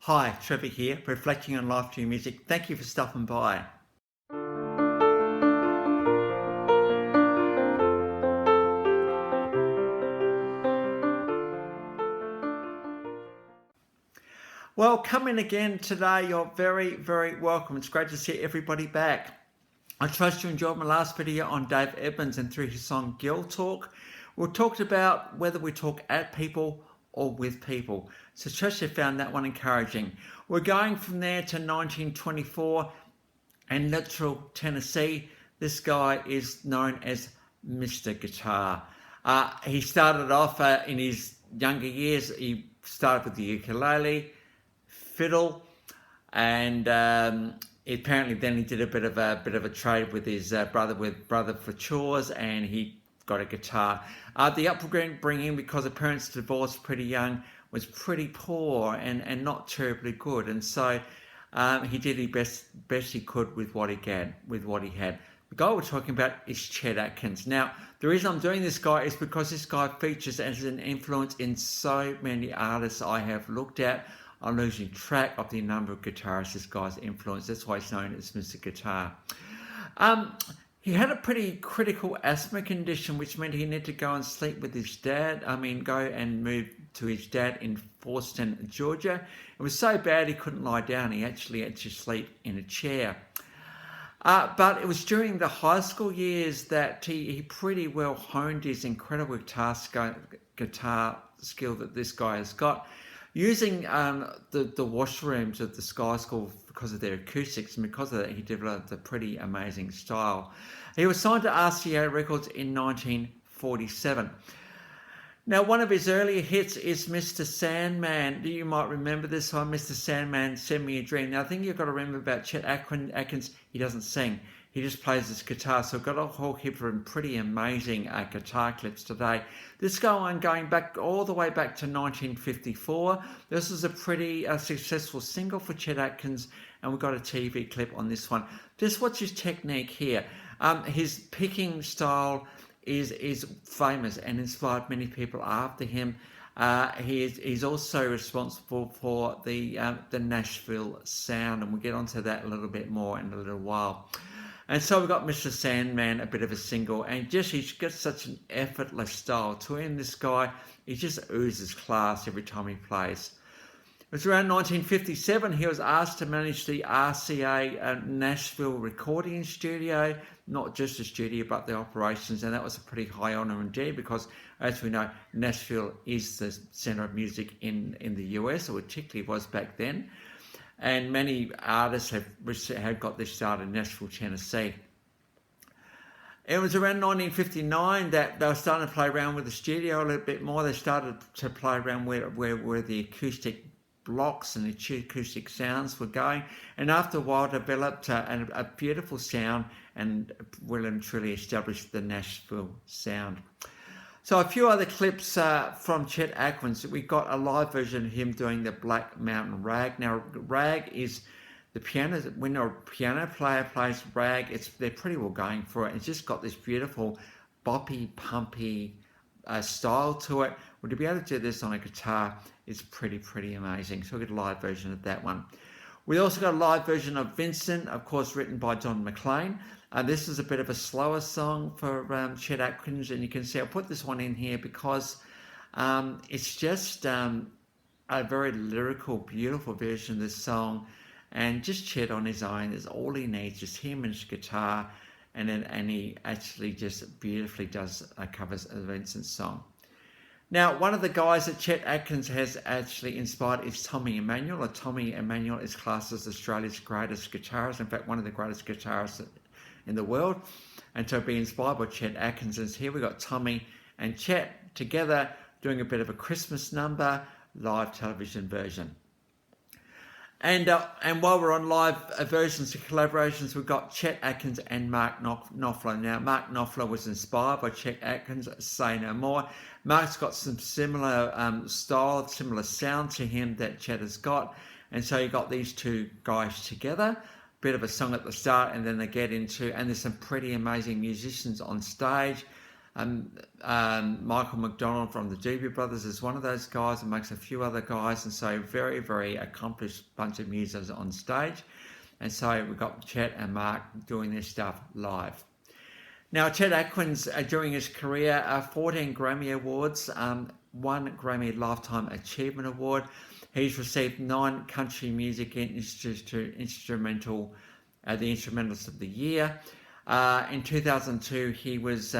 Hi, Trevor here, reflecting on life through music. Thank you for stopping by. Well, come in again today. You're very, very welcome. It's great to see everybody back. I trust you enjoyed my last video on Dave Edmunds and through his song Girl Talk. We talked about whether we talk at people or with people. So trust you found that one encouraging. We're going from there to 1924 and Litchfield, Tennessee. This guy is known as Mr. Guitar. He started off in his younger years. He started with the ukulele, fiddle, and apparently then he did a bit of a trade with his brother for chores, and he got a guitar. The upbringing, because the parents divorced pretty young, was pretty poor and not terribly good, and so he did his best he could with what he had. The guy we're talking about is Chet Atkins. Now, the reason I'm doing this guy is because this guy features as an influence in so many artists I have looked at. I'm losing track of the number of guitarists this guy's influenced. That's why he's known as Mr. Guitar. He had a pretty critical asthma condition, which meant he needed to go and sleep with his dad. Go and move to his dad in Forston, Georgia. It was so bad he couldn't lie down. He actually had to sleep in a chair. But it was during the high school years that he pretty well honed his incredible guitar skill that this guy has got. Using the washrooms of the Sky School because of their acoustics, and because of that he developed a pretty amazing style. He was signed to RCA Records in 1947. Now, one of his earlier hits is Mr. Sandman. You might remember this one, Mr. Sandman, Send Me a Dream. Now, I think you've got to remember about Chet Atkins, he doesn't sing. He just plays his guitar. So I've got a whole heap of pretty amazing guitar clips today. This going back all the way back to 1954. This is a pretty successful single for Chet Atkins, and we've got a TV clip on this one. Just watch his technique here. His picking style is famous and inspired many people after him. He's also responsible for the Nashville sound, and we'll get onto that a little bit more in a little while. And so we've got Mr. Sandman, a bit of a single, and he's got such an effortless style to him. This guy, he just oozes class every time he plays. It was around 1957 he was asked to manage the RCA Nashville recording studio, not just the studio but the operations, and that was a pretty high honour indeed because, as we know, Nashville is the centre of music in the US, or particularly was back then. And many artists have got their start in Nashville, Tennessee. It was around 1959 that they were starting to play around with the studio a little bit more. They started to play around where the acoustic blocks and the acoustic sounds were going. And after a while developed a beautiful sound and well and truly established the Nashville sound. So a few other clips from Chet Atkins. We got a live version of him doing the Black Mountain Rag. Now, rag is the piano. When a piano player plays rag, they're pretty well going for it. It's just got this beautiful boppy, pumpy style to it. Well, to be able to do this on a guitar is pretty amazing. So we get a live version of that one. We also got a live version of Vincent, of course, written by Don McLean. This is a bit of a slower song for Chet Atkins, and you can see I put this one in here because it's just a very lyrical, beautiful version of this song, and just Chet on his own is all he needs, just him and his guitar, and he actually just beautifully covers a Vincent song. Now, one of the guys that Chet Atkins has actually inspired is Tommy Emmanuel. Tommy Emmanuel is classed as Australia's greatest guitarist, in fact, one of the greatest guitarists in the world. And to be inspired by Chet Atkins, and here we got Tommy and Chet together doing a bit of a Christmas number, live television version. And while we're on live versions and collaborations, we've got Chet Atkins and Mark Knopfler. Now, Mark Knopfler was inspired by Chet Atkins, say no more. Mark's got some similar style, similar sound to him that Chet has got. And so you got these two guys together, bit of a song at the start, and then they get into, and there's some pretty amazing musicians on stage. Michael McDonald from the Doobie Brothers is one of those guys, and makes a few other guys, and so very, very accomplished bunch of musicians on stage. And so we've got Chet and Mark doing this stuff live. Now, Chet Atkins, during his career, 14 Grammy Awards, 1 Grammy Lifetime Achievement Award. He's received 9 Country Music Instrumental, the Instrumentalist of the Year. In 2002, he was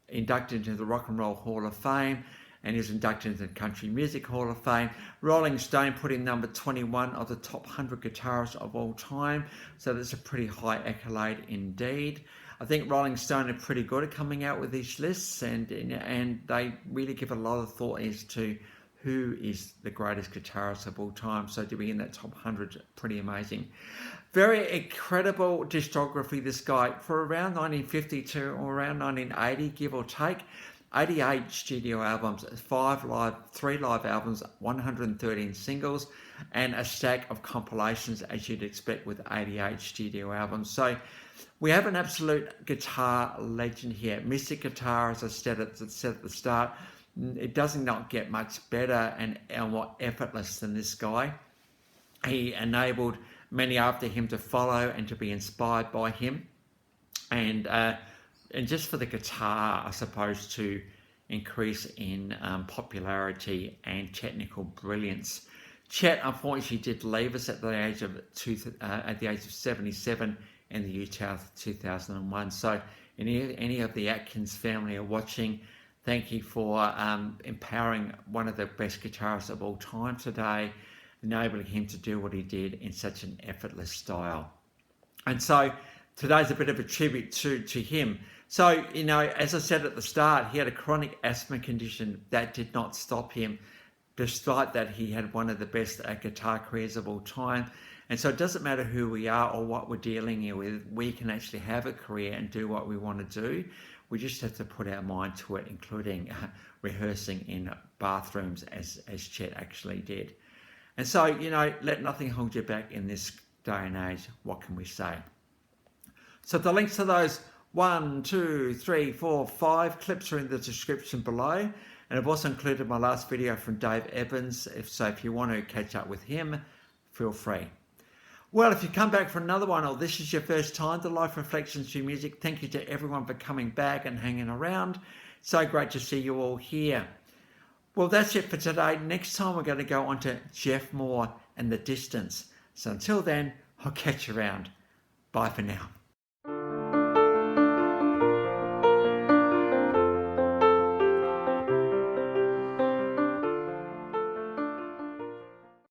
inducted into the Rock and Roll Hall of Fame, and he was inducted into the Country Music Hall of Fame. Rolling Stone put him number 21 of the top 100 guitarists of all time, so that's a pretty high accolade indeed. I think Rolling Stone are pretty good at coming out with these lists, and they really give a lot of thought as to who is the greatest guitarist of all time. So to be in that top 100, pretty amazing. Very incredible discography, this guy. For around 1952 or around 1980, give or take, 88 studio albums, 3 live albums, 113 singles, and a stack of compilations, as you'd expect with 88 studio albums. So we have an absolute guitar legend here. Mystic guitar, as I said at the start, it does not get much better and more effortless than this guy. He enabled many after him to follow and to be inspired by him, and just for the guitar, I suppose, to increase in popularity and technical brilliance. Chet unfortunately did leave us at the age of 77 in the year 2001. So any of the Atkins family are watching, thank you for empowering one of the best guitarists of all time today, enabling him to do what he did in such an effortless style. And so today's a bit of a tribute to him. So, you know, as I said at the start, he had a chronic asthma condition that did not stop him, despite that he had one of the best guitar careers of all time. And so it doesn't matter who we are or what we're dealing with, we can actually have a career and do what we want to do. We just have to put our mind to it, including rehearsing in bathrooms as Chet actually did. And so, you know, let nothing hold you back in this day and age. What can we say? So the links to those 1, 2, 3, 4, 5 clips are in the description below. And I've also included my last video from Dave Edmunds. If you want to catch up with him, feel free. Well, if you come back for another one, or this is your first time to Life Reflections Through Music, thank you to everyone for coming back and hanging around. So great to see you all here. Well, that's it for today. Next time we're going to go on to Jeff Moore and The Distance. So until then, I'll catch you around. Bye for now.